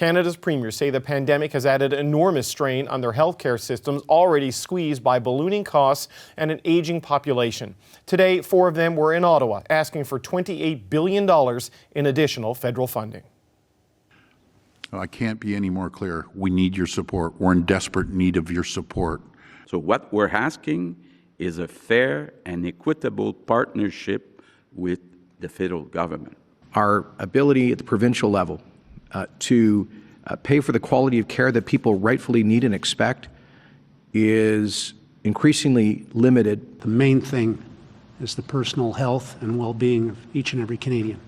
Canada's premiers say the pandemic has added enormous strain on their healthcare systems, already squeezed by ballooning costs and an aging population. Today, 4 of them were in Ottawa, asking for $28 billion in additional federal funding. I can't be any more clear. We need your support. We're in desperate need of your support. So what we're asking is a fair and equitable partnership with the federal government. Our ability at the provincial level to pay for the quality of care that people rightfully need and expect is increasingly limited. The main thing is the personal health and well-being of each and every Canadian.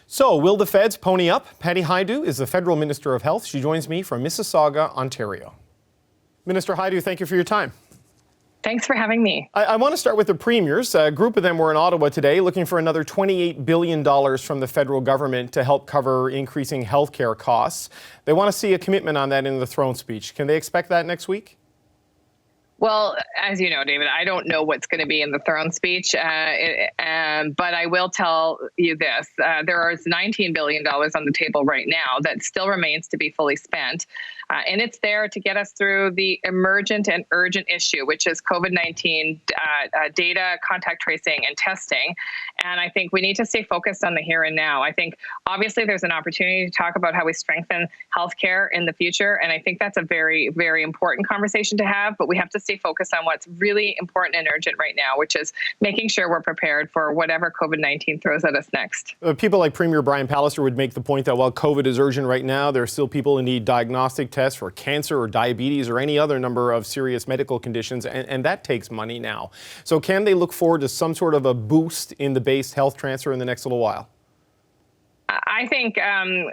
So, will the feds pony up? Patty Hajdu is the Federal Minister of Health. She joins me from Mississauga, Ontario. Minister Hajdu, thank you for your time. Thanks for having me. I want to start with the premiers. A group of them were in Ottawa today looking for another $28 billion from the federal government to help cover increasing health care costs. They want to see a commitment on that in the throne speech. Can they expect that next week? Well, as you know, David, I don't know what's going to be in the throne speech, but I will tell you this. There is $19 billion on the table right now that still remains to be fully spent. And it's there to get us through the emergent and urgent issue, which is COVID-19 data, contact tracing, and testing. And I think we need to stay focused on the here and now. I think obviously there's an opportunity to talk about how we strengthen healthcare in the future. And I think that's a very, very important conversation to have. But we have to stay focused on what's really important and urgent right now, which is making sure we're prepared for whatever COVID-19 throws at us next. People like Premier Brian Pallister would make the point that while COVID is urgent right now, there are still people who need diagnostic tests for cancer or diabetes or any other number of serious medical conditions, and that takes money now. So can they look forward to some sort of a boost in the base health transfer in the next little while? I think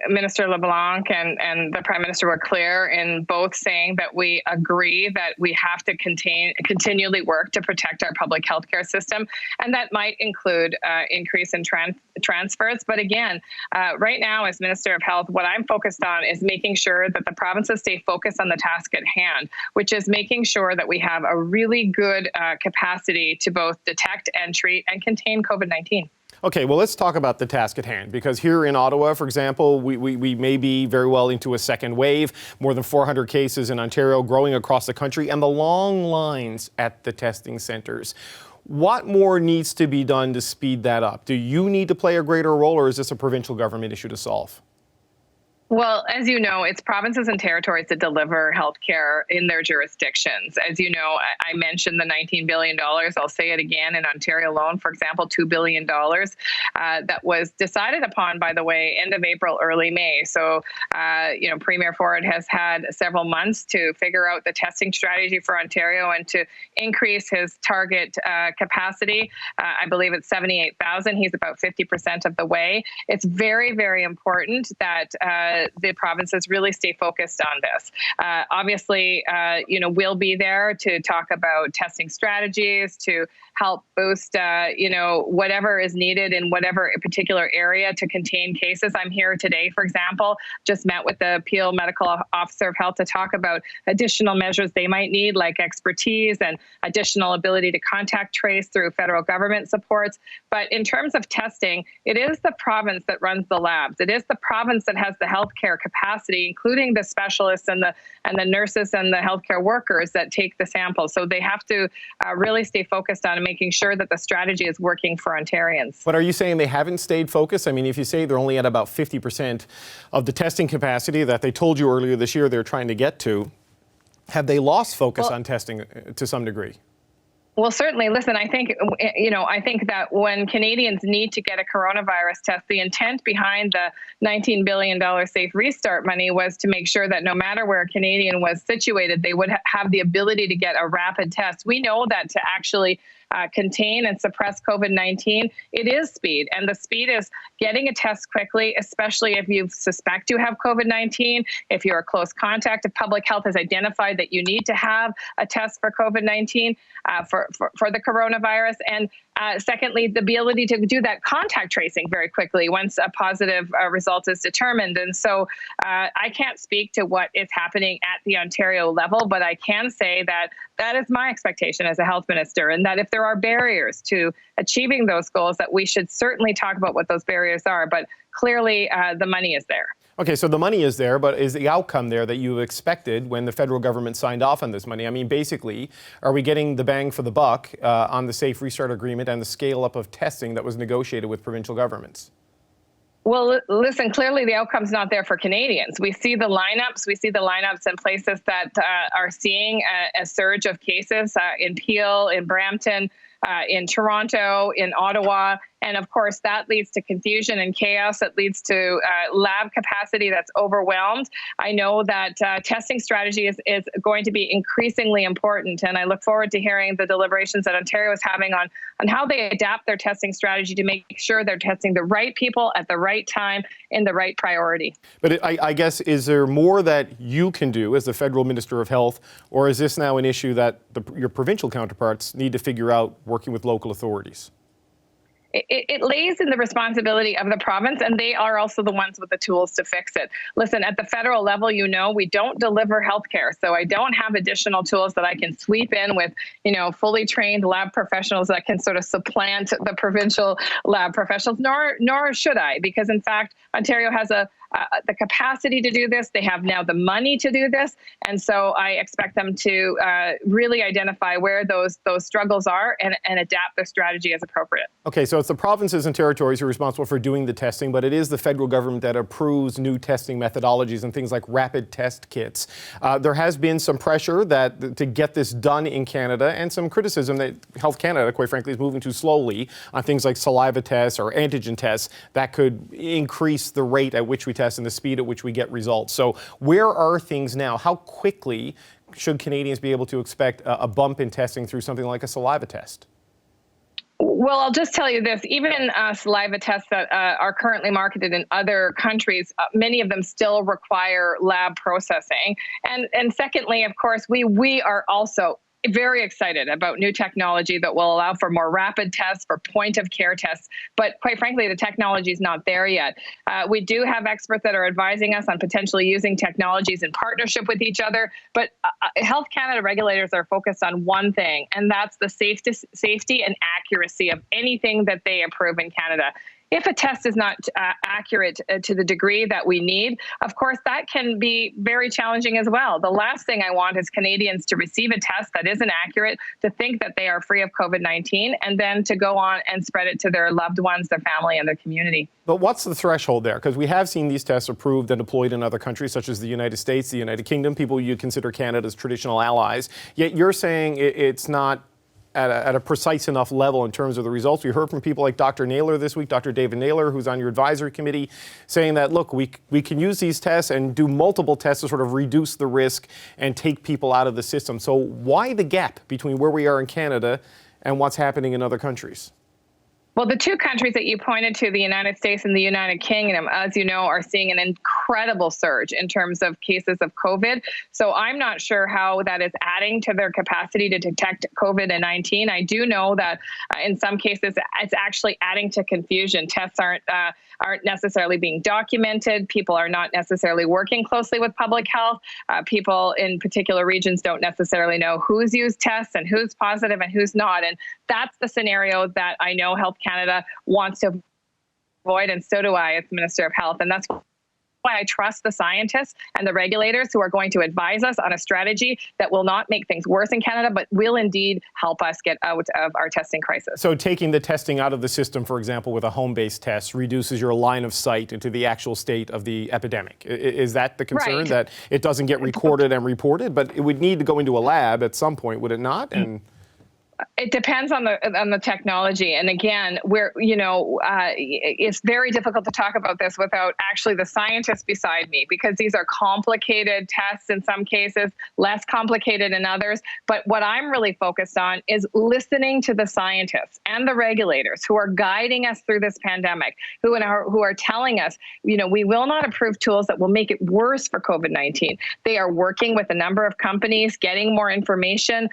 Minister LeBlanc and the Prime Minister were clear in both saying that we agree that we have to continually work to protect our public healthcare system, and that might include increase in transfers. But again, right now as Minister of Health, what I'm focused on is making sure that the provinces stay focused on the task at hand, which is making sure that we have a really good capacity to both detect and treat and contain COVID-19. Okay, well, let's talk about the task at hand, because here in Ottawa, for example, we may be very well into a second wave, more than 400 cases in Ontario, growing across the country, and the long lines at the testing centres. What more needs to be done to speed that up? Do you need to play a greater role, or is this a provincial government issue to solve? Well, as you know, it's provinces and territories that deliver healthcare in their jurisdictions. As you know, I mentioned the $19 billion. I'll say it again. In Ontario alone, for example, $2 billion that was decided upon, by the way, end of April, early May. So, Premier Ford has had several months to figure out the testing strategy for Ontario and to increase his target capacity. I believe it's 78,000. He's about 50% of the way. It's very, very important that the provinces really stay focused on this. Obviously, we'll be there to talk about testing strategies, to help boost, whatever is needed in whatever particular area to contain cases. I'm here today, for example, just met with the Peel Medical Officer of Health to talk about additional measures they might need, like expertise and additional ability to contact trace through federal government supports. But in terms of testing, it is the province that runs the labs. It is the province that has the healthcare capacity, including the specialists and the nurses and the healthcare workers that take the samples. So they have to really stay focused on making sure that the strategy is working for Ontarians. But are you saying they haven't stayed focused? I mean, if you say they're only at about 50% of the testing capacity that they told you earlier this year they're trying to get to, have they lost focus on testing to some degree? Well, certainly. Listen, I think that when Canadians need to get a coronavirus test, the intent behind the $19 billion Safe Restart money was to make sure that no matter where a Canadian was situated, they would have the ability to get a rapid test. We know that to actually contain and suppress COVID-19, it is speed. And the speed is getting a test quickly, especially if you suspect you have COVID-19, if you're a close contact, if public health has identified that you need to have a test for COVID-19, for the coronavirus. And secondly, the ability to do that contact tracing very quickly once a positive result is determined. And so I can't speak to what is happening at the Ontario level, but I can say that that is my expectation as a health minister, and that if there are barriers to achieving those goals, that we should certainly talk about what those barriers are. But clearly the money is there. Okay, so the money is there, but is the outcome there that you expected when the federal government signed off on this money? I mean, basically, are we getting the bang for the buck on the Safe Restart Agreement and the scale up of testing that was negotiated with provincial governments? Well, listen, clearly the outcome's not there for Canadians. We see the lineups. We see the lineups in places that are seeing a surge of cases in Peel, in Brampton, in Toronto, in Ottawa. And of course, that leads to confusion and chaos. It leads to lab capacity that's overwhelmed. I know that testing strategy is going to be increasingly important. And I look forward to hearing the deliberations that Ontario is having on how they adapt their testing strategy to make sure they're testing the right people at the right time in the right priority. But I guess, is there more that you can do as the federal Minister of Health, or is this now an issue that your provincial counterparts need to figure out working with local authorities? It lays in the responsibility of the province, and they are also the ones with the tools to fix it. Listen, at the federal level, we don't deliver healthcare, so I don't have additional tools that I can sweep in with, fully trained lab professionals that can sort of supplant the provincial lab professionals, nor should I, because in fact, Ontario has the capacity to do this. They have now the money to do this. And so I expect them to really identify where those struggles are and adapt their strategy as appropriate. Okay, so it's the provinces and territories who are responsible for doing the testing, but it is the federal government that approves new testing methodologies and things like rapid test kits. There has been some pressure to get this done in Canada, and some criticism that Health Canada, quite frankly, is moving too slowly on things like saliva tests or antigen tests that could increase the rate at which we test and the speed at which we get results. So where are things now? How quickly should Canadians be able to expect a bump in testing through something like a saliva test? Well, I'll just tell you this, even saliva tests that are currently marketed in other countries, many of them still require lab processing. And secondly, of course, we are also very excited about new technology that will allow for more rapid tests, for point of care tests. But quite frankly, the technology is not there yet. We do have experts that are advising us on potentially using technologies in partnership with each other. But Health Canada regulators are focused on one thing, and that's the safety and accuracy of anything that they approve in Canada. If a test is not accurate to the degree that we need, of course, that can be very challenging as well. The last thing I want is Canadians to receive a test that isn't accurate, to think that they are free of COVID-19, and then to go on and spread it to their loved ones, their family, and their community. But what's the threshold there? Because we have seen these tests approved and deployed in other countries, such as the United States, the United Kingdom, people you consider Canada's traditional allies. Yet you're saying it's not at a precise enough level in terms of the results. We heard from people like Dr. Naylor this week, Dr. David Naylor, who's on your advisory committee, saying that, look, we can use these tests and do multiple tests to sort of reduce the risk and take people out of the system. So why the gap between where we are in Canada and what's happening in other countries? Well, the two countries that you pointed to, the United States and the United Kingdom, as you know, are seeing an incredible surge in terms of cases of COVID. So I'm not sure how that is adding to their capacity to detect COVID-19. I do know that in some cases, it's actually adding to confusion. Tests aren't necessarily being documented. People are not necessarily working closely with public health. People in particular regions don't necessarily know who's used tests and who's positive and who's not. And that's the scenario that I know Health Canada wants to avoid, and so do I as Minister of Health. And that's why I trust the scientists and the regulators who are going to advise us on a strategy that will not make things worse in Canada, but will indeed help us get out of our testing crisis. So taking the testing out of the system, for example, with a home-based test, reduces your line of sight into the actual state of the epidemic. Is that the concern, right, that it doesn't get recorded and reported, but it would need to go into a lab at some point, would it not? And it depends on the technology. And again, it's very difficult to talk about this without actually the scientists beside me, because these are complicated tests in some cases, less complicated in others. But what I'm really focused on is listening to the scientists and the regulators who are guiding us through this pandemic, who are telling us, we will not approve tools that will make it worse for COVID-19. They are working with a number of companies, getting more information.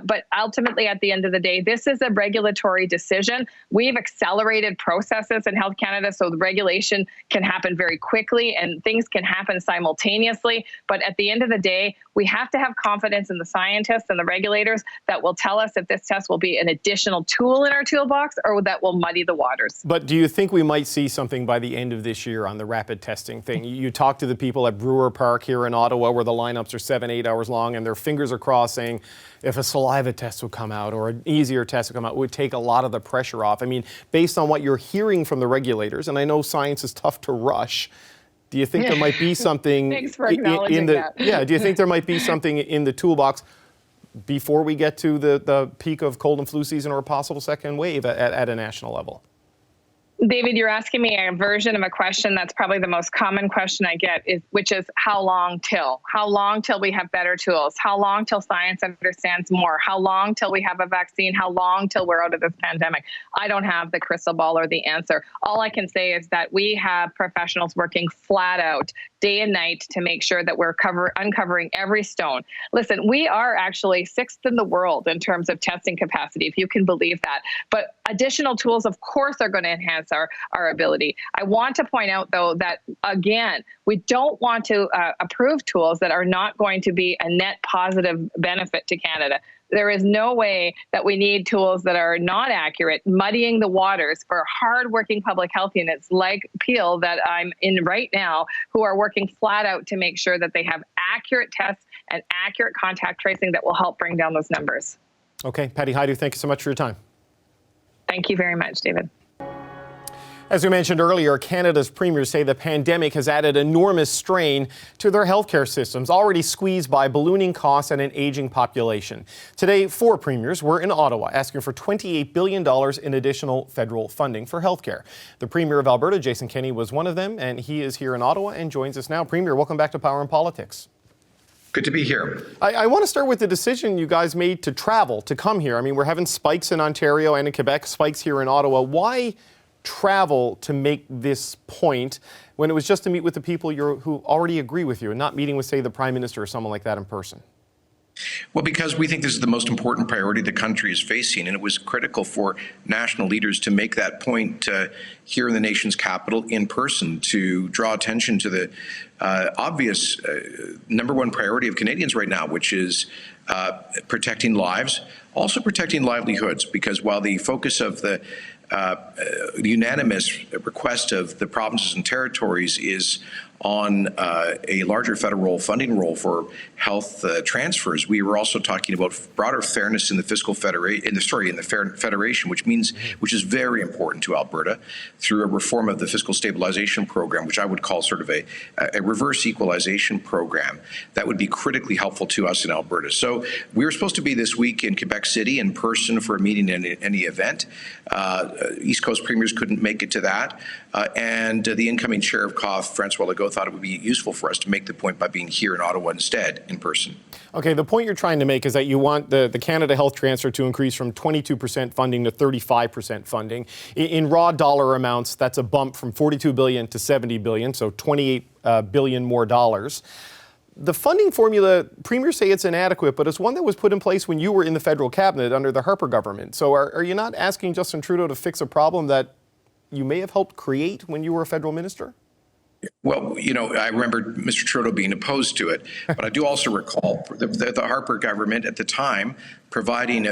But ultimately, at the end end of the day, this is a regulatory decision. We've accelerated processes in Health Canada so the regulation can happen very quickly and things can happen simultaneously. But at the end of the day, we have to have confidence in the scientists and the regulators that will tell us if this test will be an additional tool in our toolbox or that will muddy the waters. But do you think we might see something by the end of this year on the rapid testing thing? You talk to the people at Brewer Park here in Ottawa where the lineups are 7-8 hours long and their fingers are crossed saying if a saliva test would come out or an easier test would come out, it would take a lot of the pressure off. I mean, based on what you're hearing from the regulators, and I know science is tough to rush, do you think there might be something Thanks for acknowledging that. Yeah, do you think there might be something in the toolbox before we get to the peak of cold and flu season or a possible second wave at a national level? David, you're asking me a version of a question that's probably the most common question I get, which is how long till? How long till we have better tools? How long till science understands more? How long till we have a vaccine? How long till we're out of this pandemic? I don't have the crystal ball or the answer. All I can say is that we have professionals working flat out day and night to make sure that we're uncovering every stone. Listen, we are actually 6th in the world in terms of testing capacity, if you can believe that. But additional tools, of course, are going to enhance our ability. I want to point out, though, that, again, we don't want to approve tools that are not going to be a net positive benefit to Canada. There is no way that we need tools that are not accurate, muddying the waters for hardworking public health units like Peel that I'm in right now, who are working flat out to make sure that they have accurate tests and accurate contact tracing that will help bring down those numbers. Okay, Patty Hajdu, thank you so much for your time. Thank you very much, David. As we mentioned earlier, Canada's premiers say the pandemic has added enormous strain to their healthcare systems, already squeezed by ballooning costs and an aging population. Today, 4 premiers were in Ottawa asking for $28 billion in additional federal funding for healthcare. The Premier of Alberta, Jason Kenney, was one of them, and he is here in Ottawa and joins us now. Premier, welcome back to Power and Politics. Good to be here. I want to start with the decision you guys made to travel, to come here. I mean, we're having spikes in Ontario and in Quebec, spikes here in Ottawa. Why travel to make this point when it was just to meet with the people who already agree with you and not meeting with, say, the Prime Minister or someone like that in person? Well, because we think this is the most important priority the country is facing, and it was critical for national leaders to make that point here in the nation's capital in person to draw attention to the obvious number one priority of Canadians right now, which is protecting lives, also protecting livelihoods, because while the focus of the unanimous request of the provinces and territories is on a larger federal funding role for health transfers, we were also talking about broader fairness in the fiscal federation, in the federation, which is very important to Alberta through a reform of the fiscal stabilization program, which I would call sort of a reverse equalization program that would be critically helpful to us in Alberta. So we were supposed to be this week in Quebec City in person for a meeting in any event. East Coast premiers couldn't make it to that, and the incoming chair of COF, Francois Legault, thought it would be useful for us to make the point by being here in Ottawa instead, in person. Okay, the point you're trying to make is that you want the Canada Health Transfer to increase from 22% funding to 35% funding. In raw dollar amounts, that's a bump from $42 billion to $70 billion, so $28 billion more dollars. The funding formula, premiers say it's inadequate, but it's one that was put in place when you were in the federal cabinet under the Harper government. So are you not asking Justin Trudeau to fix a problem that you may have helped create when you were a federal minister? Well, you know, I remember Mr. Trudeau being opposed to it, but I do also recall the Harper government at the time making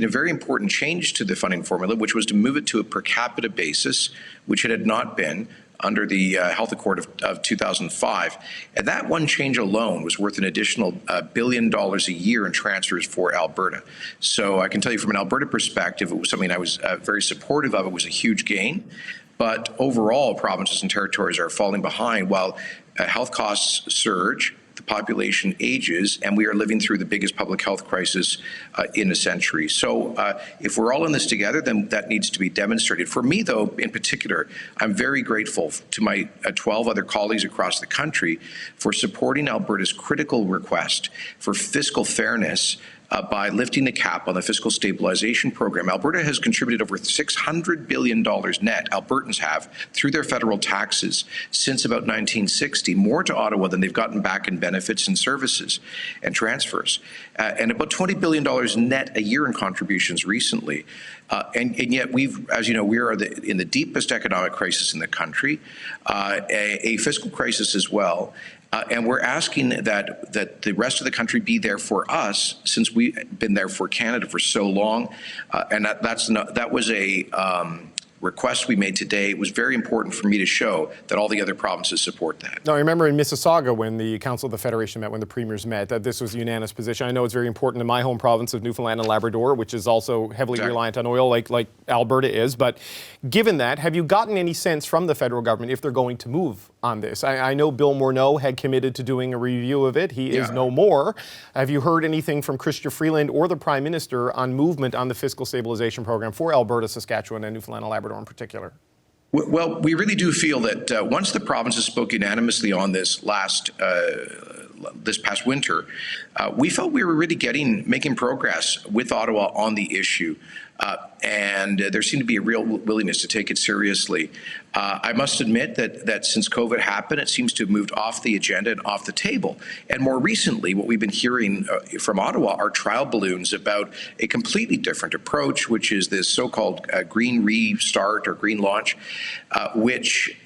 a very important change to the funding formula, which was to move it to a per capita basis, which it had not been under the Health Accord of 2005. And that one change alone was worth an additional $1 billion a year in transfers for Alberta. So I can tell you from an Alberta perspective, it was something I was very supportive of. It was a huge gain. But overall, provinces and territories are falling behind while health costs surge, the population ages, and we are living through the biggest public health crisis in a century. So if we're all in this together, then that needs to be demonstrated. For me, though, in particular, I'm very grateful to my 12 other colleagues across the country for supporting Alberta's critical request for fiscal fairness by lifting the cap on the fiscal stabilization program. Alberta has contributed over $600 billion net, Albertans have, through their federal taxes since about 1960, more to Ottawa than they've gotten back in benefits and services and transfers, and about $20 billion net a year in contributions recently. And yet we've, as you know, we are in the deepest economic crisis in the country, a fiscal crisis as well. And we're asking that the rest of the country be there for us, since we've been there for Canada for so long. And that was a request we made today. It was very important for me to show that all the other provinces support that. Now, I remember in Mississauga when the Council of the Federation met, when the premiers met, that this was a unanimous position. I know it's very important in my home province of Newfoundland and Labrador, which is also heavily reliant on oil like Alberta is. But given that, have you gotten any sense from the federal government if they're going to move on this? I know Bill Morneau had committed to doing a review of it. He is no more. Have you heard anything from Chrystia Freeland or the Prime Minister on movement on the fiscal stabilization program for Alberta, Saskatchewan, and Newfoundland and Labrador in particular? Well, we really do feel that once the provinces spoke unanimously on this this past winter, we felt we were really making progress with Ottawa on the issue. And there seemed to be a real willingness to take it seriously. I must admit that since COVID happened, it seems to have moved off the agenda and off the table. And more recently, what we've been hearing from Ottawa are trial balloons about a completely different approach, which is this so-called green restart or green launch, which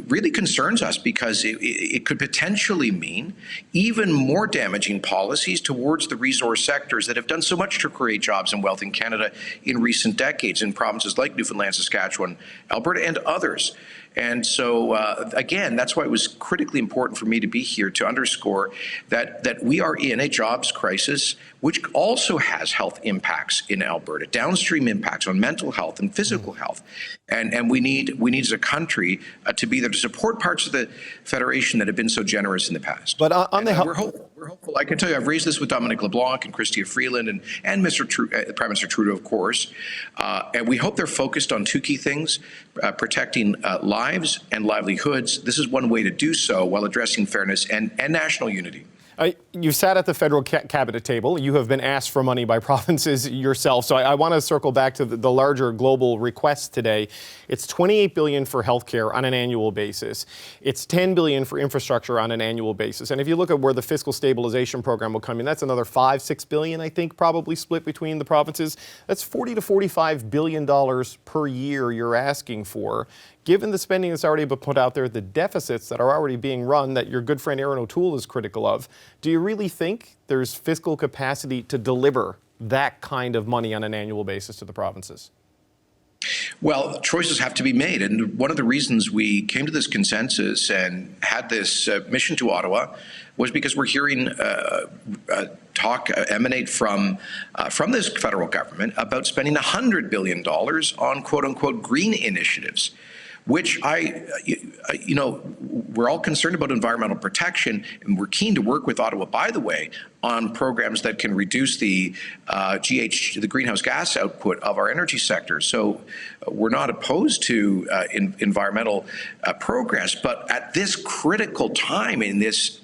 really concerns us because it could potentially mean even more damaging policies towards the resource sectors that have done so much to create jobs and wealth in Canada in recent decades in provinces like Newfoundland, Saskatchewan, Alberta, and others. And so, again, that's why it was critically important for me to be here to underscore that we are in a jobs crisis, which also has health impacts in Alberta, downstream impacts on mental health and physical health. And we need as a country to be there to support parts of the Federation that have been so generous in the past. But on the we're hopeful. I can tell you, I've raised this with Dominic LeBlanc and Chrystia Freeland and Prime Minister Trudeau, of course. And we hope they're focused on two key things, protecting lives and livelihoods. This is one way to do so while addressing fairness and national unity. You sat at the federal cabinet table. You have been asked for money by provinces yourself. So I want to circle back to the larger global request today. It's $28 billion for healthcare on an annual basis. It's $10 billion for infrastructure on an annual basis. And if you look at where the fiscal stabilization program will come in, that's another $5-6 billion, I think, probably split between the provinces. That's $40 to $45 billion per year you're asking for. Given the spending that's already been put out there, the deficits that are already being run that your good friend Erin O'Toole is critical of, do you really think there's fiscal capacity to deliver that kind of money on an annual basis to the provinces? Well, choices have to be made. And one of the reasons we came to this consensus and had this mission to Ottawa was because we're hearing talk emanate from this federal government about spending $100 billion on quote-unquote green initiatives, which we're all concerned about environmental protection, and we're keen to work with Ottawa, by the way, on programs that can reduce the the greenhouse gas output of our energy sector. So we're not opposed to environmental progress, but at this critical time in this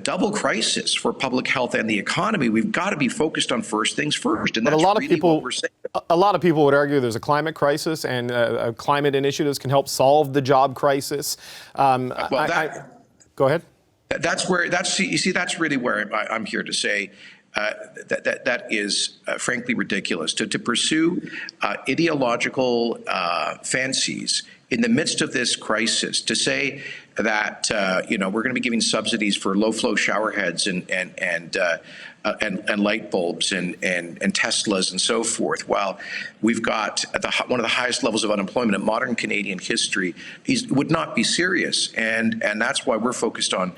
double crisis for public health and the economy, we've got to be focused on first things first. And that's really what we're saying. A lot of people would argue there's a climate crisis, and climate initiatives can help solve the job crisis. Go ahead. That's really where I'm here to say that is frankly ridiculous to pursue ideological fancies in the midst of this crisis, to say that we're going to be giving subsidies for low-flow shower heads and light bulbs and Teslas and so forth, while we've got one of the highest levels of unemployment in modern Canadian history, would not be serious. And that's why we're focused on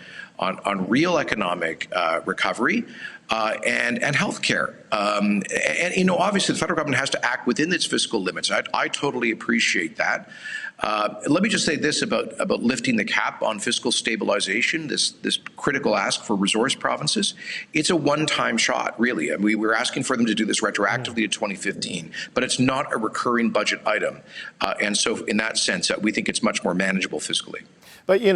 real economic recovery and healthcare. And obviously the federal government has to act within its fiscal limits. I totally appreciate that. Let me just say this about lifting the cap on fiscal stabilization, this critical ask for resource provinces. It's a one-time shot, really. I mean, we're asking for them to do this retroactively to 2015, but it's not a recurring budget item. And so in that sense, we think it's much more manageable fiscally. But, I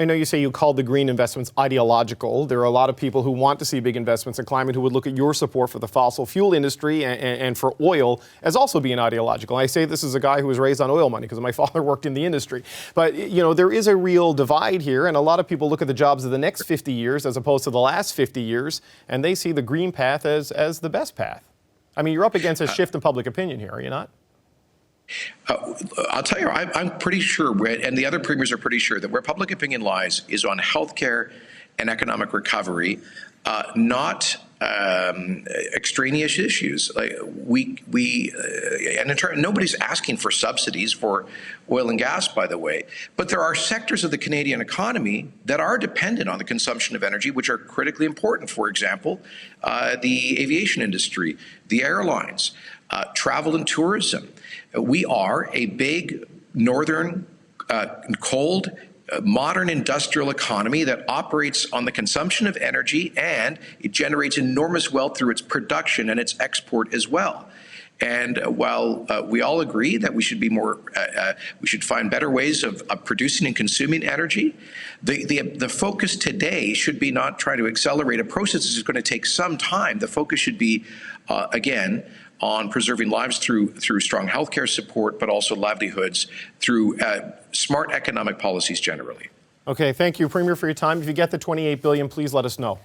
know you say you called the green investments ideological. There are a lot of people who want to see big investments in climate who would look at your support for the fossil fuel industry and for oil as also being ideological. I say this as a guy who was raised on oil money because my father worked in the industry. But, there is a real divide here, and a lot of people look at the jobs of the next 50 years as opposed to the last 50 years, and they see the green path as the best path. I mean, you're up against a shift in public opinion here, are you not? I'll tell you, I'm pretty sure, and the other premiers are pretty sure, that where public opinion lies is on healthcare and economic recovery, not extraneous issues. Like and in turn, nobody's asking for subsidies for oil and gas, by the way. But there are sectors of the Canadian economy that are dependent on the consumption of energy, which are critically important. For example, the aviation industry, the airlines, travel and tourism. We are a big northern, cold, modern industrial economy that operates on the consumption of energy, and it generates enormous wealth through its production and its export as well. And while we all agree that we should be more, we should find better ways of producing and consuming energy, the focus today should be not trying to accelerate a process that's going to take some time. The focus should be, again, on preserving lives through strong healthcare support, but also livelihoods through smart economic policies generally. Okay, thank you, Premier, for your time. If you get the $28 billion, please let us know.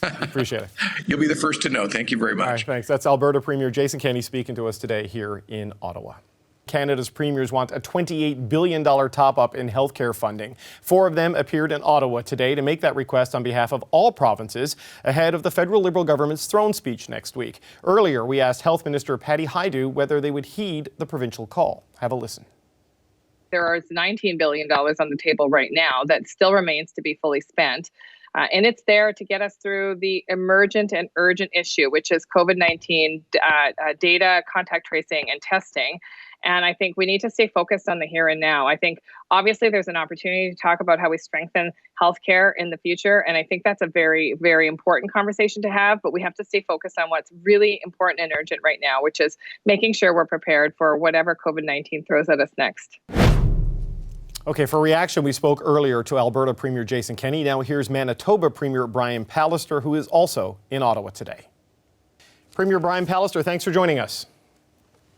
Appreciate it. You'll be the first to know. Thank you very much. All right, thanks. That's Alberta Premier Jason Kenney speaking to us today here in Ottawa. Canada's premiers want a $28 billion top-up in healthcare funding. 4 of them appeared in Ottawa today to make that request on behalf of all provinces ahead of the federal Liberal government's throne speech next week. Earlier, we asked Health Minister Patty Hajdu whether they would heed the provincial call. Have a listen. There is $19 billion on the table right now that still remains to be fully spent. And it's there to get us through the emergent and urgent issue, which is COVID-19 data, contact tracing, and testing. And I think we need to stay focused on the here and now. I think obviously there's an opportunity to talk about how we strengthen healthcare in the future. And I think that's a very, very important conversation to have. But we have to stay focused on what's really important and urgent right now, which is making sure we're prepared for whatever COVID-19 throws at us next. Okay, for reaction, we spoke earlier to Alberta Premier Jason Kenney. Now here's Manitoba Premier Brian Pallister, who is also in Ottawa today. Premier Brian Pallister, thanks for joining us.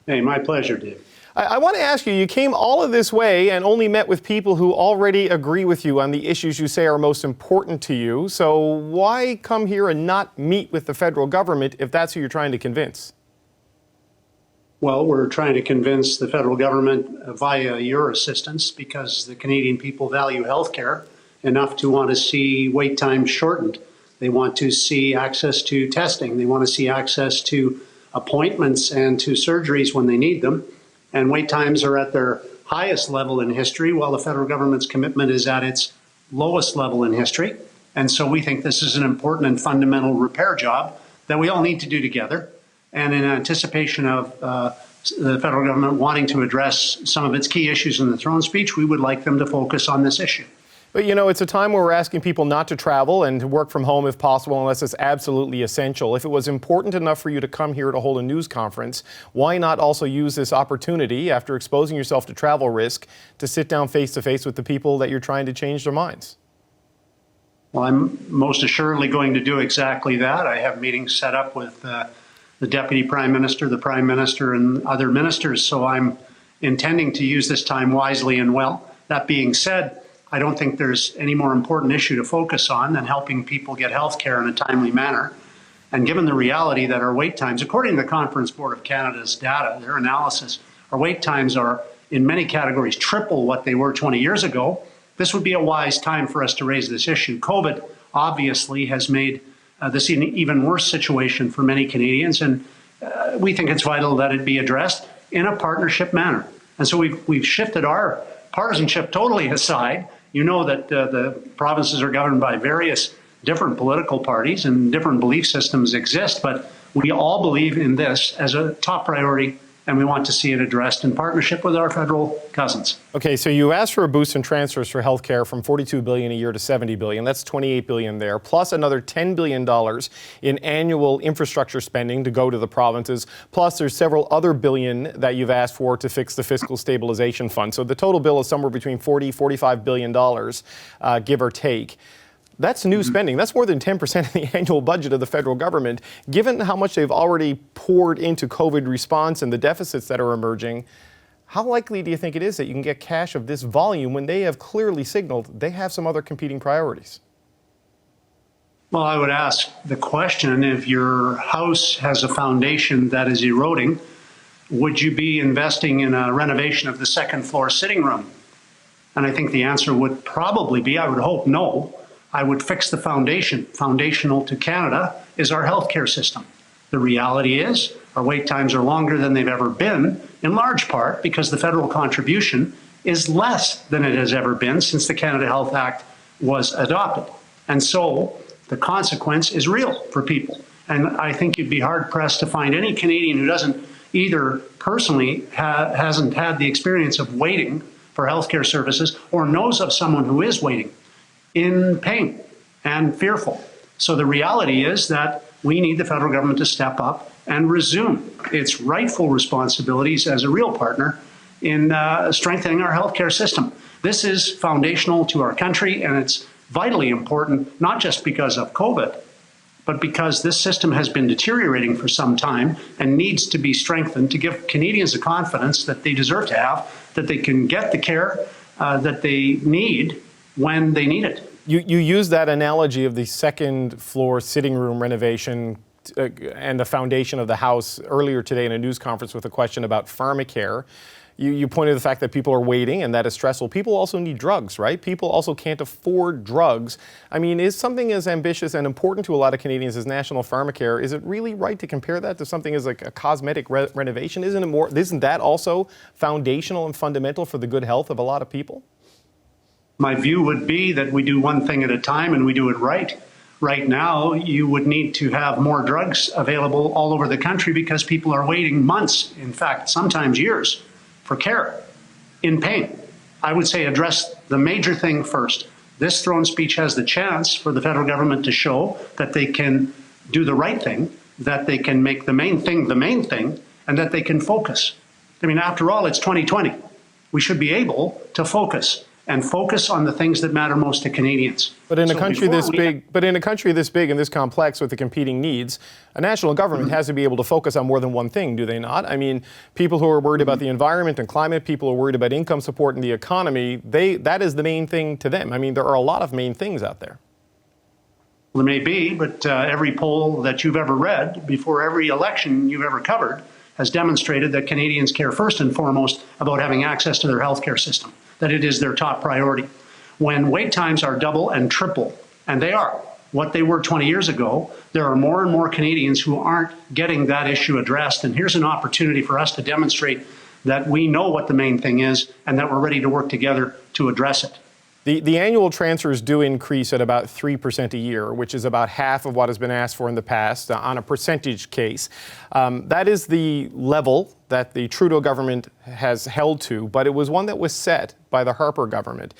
Hey, my pleasure, Dave. I want to ask you came all of this way and only met with people who already agree with you on the issues you say are most important to you. So why come here and not meet with the federal government if that's who you're trying to convince? Well, we're trying to convince the federal government via your assistance because the Canadian people value health care enough to want to see wait times shortened. They want to see access to testing. They want to see access to appointments and to surgeries when they need them. And wait times are at their highest level in history, while the federal government's commitment is at its lowest level in history. And so we think this is an important and fundamental repair job that we all need to do together. And in anticipation of the federal government wanting to address some of its key issues in the throne speech, we would like them to focus on this issue. But, it's a time where we're asking people not to travel and to work from home if possible, unless it's absolutely essential. If it was important enough for you to come here to hold a news conference, why not also use this opportunity, after exposing yourself to travel risk, to sit down face-to-face with the people that you're trying to change their minds? Well, I'm most assuredly going to do exactly that. I have meetings set up with the Deputy Prime Minister, the Prime Minister, and other ministers, so I'm intending to use this time wisely and well. That being said, I don't think there's any more important issue to focus on than helping people get health care in a timely manner. And given the reality that our wait times, according to the Conference Board of Canada's data, their analysis, our wait times are in many categories triple what they were 20 years ago, this would be a wise time for us to raise this issue. COVID obviously has made this an even worse situation for many Canadians, and we think it's vital that it be addressed in a partnership manner. And so we've shifted our partisanship totally aside. You know that the provinces are governed by various different political parties and different belief systems exist, but we all believe in this as a top priority and we want to see it addressed in partnership with our federal cousins. Okay, so you asked for a boost in transfers for healthcare from $42 billion a year to $70 billion. That's $28 billion there, plus another $10 billion in annual infrastructure spending to go to the provinces. Plus, there's several other billion that you've asked for to fix the fiscal stabilization fund. So the total bill is somewhere between $40–45 billion, give or take. That's new spending. That's more than 10% of the annual budget of the federal government. Given how much they've already poured into COVID response and the deficits that are emerging, how likely do you think it is that you can get cash of this volume when they have clearly signaled they have some other competing priorities? Well, I would ask the question, if your house has a foundation that is eroding, would you be investing in a renovation of the second floor sitting room? And I think the answer would probably be, I would hope, no. I would fix the foundation. Foundational to Canada is our healthcare system. The reality is our wait times are longer than they've ever been, in large part because the federal contribution is less than it has ever been since the Canada Health Act was adopted. And so the consequence is real for people. And I think you'd be hard-pressed to find any Canadian who doesn't either personally hasn't had the experience of waiting for healthcare services or knows of someone who is waiting in pain and fearful. So the reality is that we need the federal government to step up and resume its rightful responsibilities as a real partner in strengthening our healthcare system. This is foundational to our country, and it's vitally important, not just because of COVID, but because this system has been deteriorating for some time and needs to be strengthened to give Canadians the confidence that they deserve to have, that they can get the care that they need when they need it. You use that analogy of the second floor sitting room renovation and the foundation of the house earlier today in a news conference with a question about pharmacare. You pointed to the fact that people are waiting and that is stressful. People also need drugs, right? People also can't afford drugs. I mean, is something as ambitious and important to a lot of Canadians as national pharmacare, is it really right to compare that to something as like a cosmetic renovation? Isn't that also foundational and fundamental for the good health of a lot of people? My view would be that we do one thing at a time and we do it right. Right now, you would need to have more drugs available all over the country because people are waiting months, in fact, sometimes years, for care in pain. I would say address the major thing first. This throne speech has the chance for the federal government to show that they can do the right thing, that they can make the main thing, and that they can focus. I mean, after all, it's 2020. We should be able to focus on the things that matter most to Canadians. But in a country this big and this complex with the competing needs, a national government has to be able to focus on more than one thing, do they not? I mean, people who are worried about the environment and climate, people who are worried about income support and the economy, that is the main thing to them. I mean, there are a lot of main things out there. Well, there may be, but every poll that you've ever read before every election you've ever covered has demonstrated that Canadians care first and foremost about having access to their healthcare system, that it is their top priority. When wait times are double and triple, and they are what they were 20 years ago, there are more and more Canadians who aren't getting that issue addressed. And here's an opportunity for us to demonstrate that we know what the main thing is and that we're ready to work together to address it. The annual transfers do increase at about 3% a year, which is about half of what has been asked for in the past on a percentage case. That is the level that the Trudeau government has held to, but it was one that was set by the Harper government.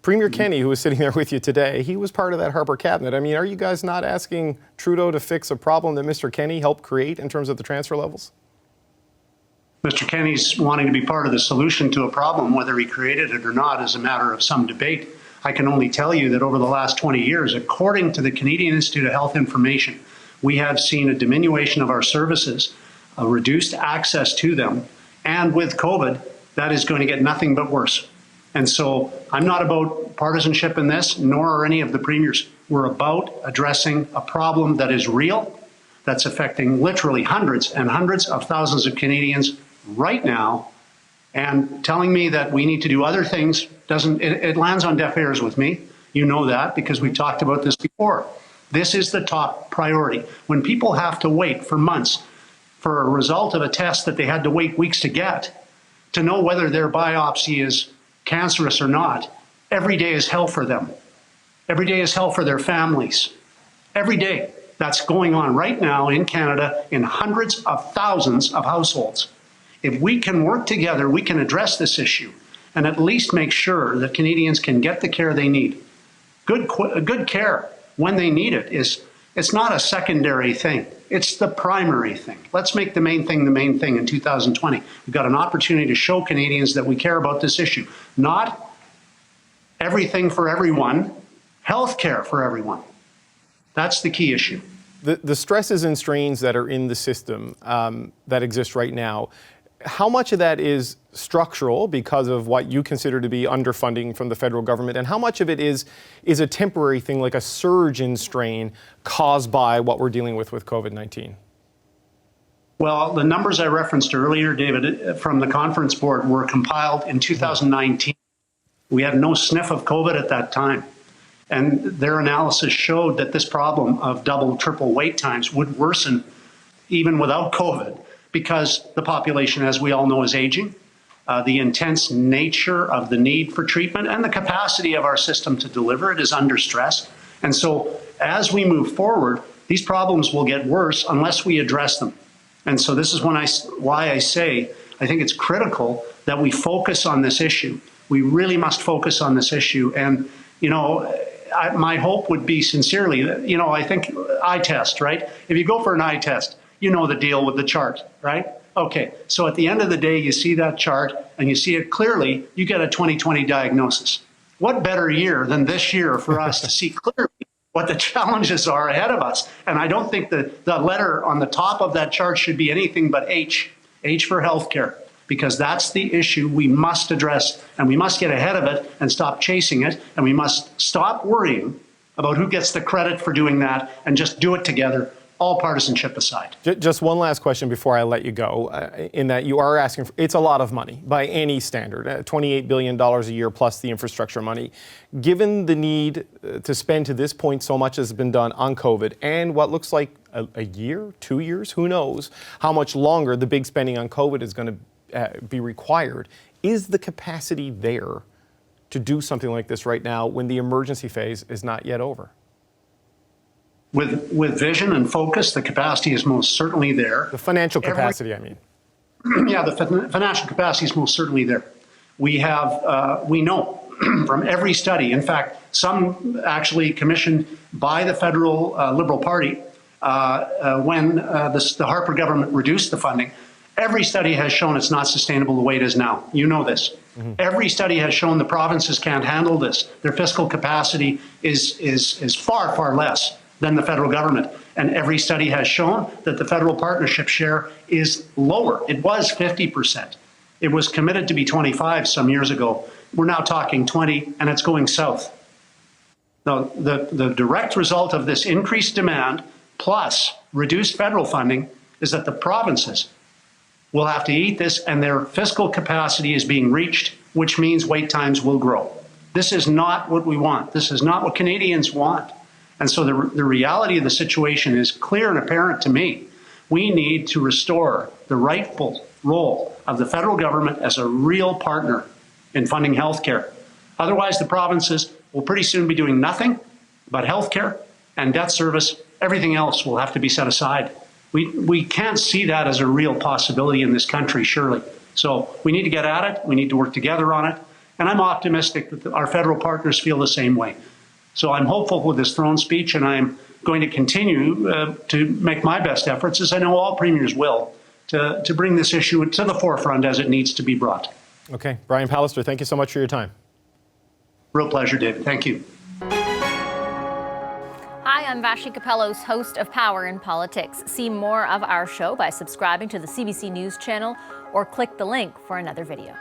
Premier Kenney, who was sitting there with you today, he was part of that Harper cabinet. I mean, are you guys not asking Trudeau to fix a problem that Mr. Kenney helped create in terms of the transfer levels? Mr. Kenney's wanting to be part of the solution to a problem, whether he created it or not, is a matter of some debate. I can only tell you that over the last 20 years, according to the Canadian Institute of Health Information, we have seen a diminution of our services, a reduced access to them, and with COVID, that is going to get nothing but worse. And so I'm not about partisanship in this, nor are any of the premiers. We're about addressing a problem that is real, that's affecting literally hundreds and hundreds of thousands of Canadians right now, and telling me that we need to do other things it lands on deaf ears with me. You know that because we talked about this before. This is the top priority. When people have to wait for months for a result of a test that they had to wait weeks to get, to know whether their biopsy is cancerous or not, every day is hell for them. Every day is hell for their families. Every day. That's going on right now in Canada in hundreds of thousands of households. If we can work together, we can address this issue and at least make sure that Canadians can get the care they need. Good care when they need it it's not a secondary thing. It's the primary thing. Let's make the main thing in 2020. We've got an opportunity to show Canadians that we care about this issue. Not everything for everyone, health care for everyone. That's the key issue. The stresses and strains that are in the system that exist right now, how much of that is structural because of what you consider to be underfunding from the federal government, and how much of it is a temporary thing like a surge in strain caused by what we're dealing with COVID-19? Well, the numbers I referenced earlier, David, from the conference board were compiled in 2019. We had no sniff of COVID at that time. And their analysis showed that this problem of double, triple wait times would worsen even without COVID, because the population, as we all know, is aging, the intense nature of the need for treatment and the capacity of our system to deliver it is under stress. And so as we move forward, these problems will get worse unless we address them. And so this is why I say I think it's critical that we focus on this issue. We really must focus on this issue. And, my hope would be sincerely, I think eye test, right? If you go for an eye test, you know the deal with the chart, right? Okay, so at the end of the day, you see that chart and you see it clearly, you get a 2020 diagnosis. What better year than this year for us to see clearly what the challenges are ahead of us? And I don't think the letter on the top of that chart should be anything but H for healthcare, because that's the issue we must address, and we must get ahead of it and stop chasing it, and we must stop worrying about who gets the credit for doing that and just do it together, all partisanship aside. Just one last question before I let you go, in that you are asking for, it's a lot of money by any standard, $28 billion a year plus the infrastructure money. Given the need to spend to this point so much has been done on COVID and what looks like a year, 2 years, who knows how much longer the big spending on COVID is going to be required. Is the capacity there to do something like this right now when the emergency phase is not yet over? With vision and focus, the capacity is most certainly there. The financial capacity, I mean. Yeah, the financial capacity is most certainly there. We know from every study, in fact, some actually commissioned by the federal Liberal Party when the Harper government reduced the funding. Every study has shown it's not sustainable the way it is now. You know this. Mm-hmm. Every study has shown the provinces can't handle this. Their fiscal capacity is far, far less than the federal government. And every study has shown that the federal partnership share is lower. It was 50%. It was committed to be 25 some years ago. We're now talking 20, and it's going south. Now, the direct result of this increased demand plus reduced federal funding is that the provinces will have to eat this, and their fiscal capacity is being reached, which means wait times will grow. This is not what we want. This is not what Canadians want. And so the reality of the situation is clear and apparent to me. We need to restore the rightful role of the federal government as a real partner in funding healthcare. Otherwise, the provinces will pretty soon be doing nothing but healthcare and debt service. Everything else will have to be set aside. We can't see that as a real possibility in this country, surely. So we need to get at it. We need to work together on it. And I'm optimistic that our federal partners feel the same way. So I'm hopeful with this throne speech, and I'm going to continue to make my best efforts, as I know all premiers will, to bring this issue to the forefront as it needs to be brought. Okay. Brian Pallister, thank you so much for your time. Real pleasure, David. Thank you. Hi, I'm Vashi Capellos, host of Power in Politics. See more of our show by subscribing to the CBC News channel or click the link for another video.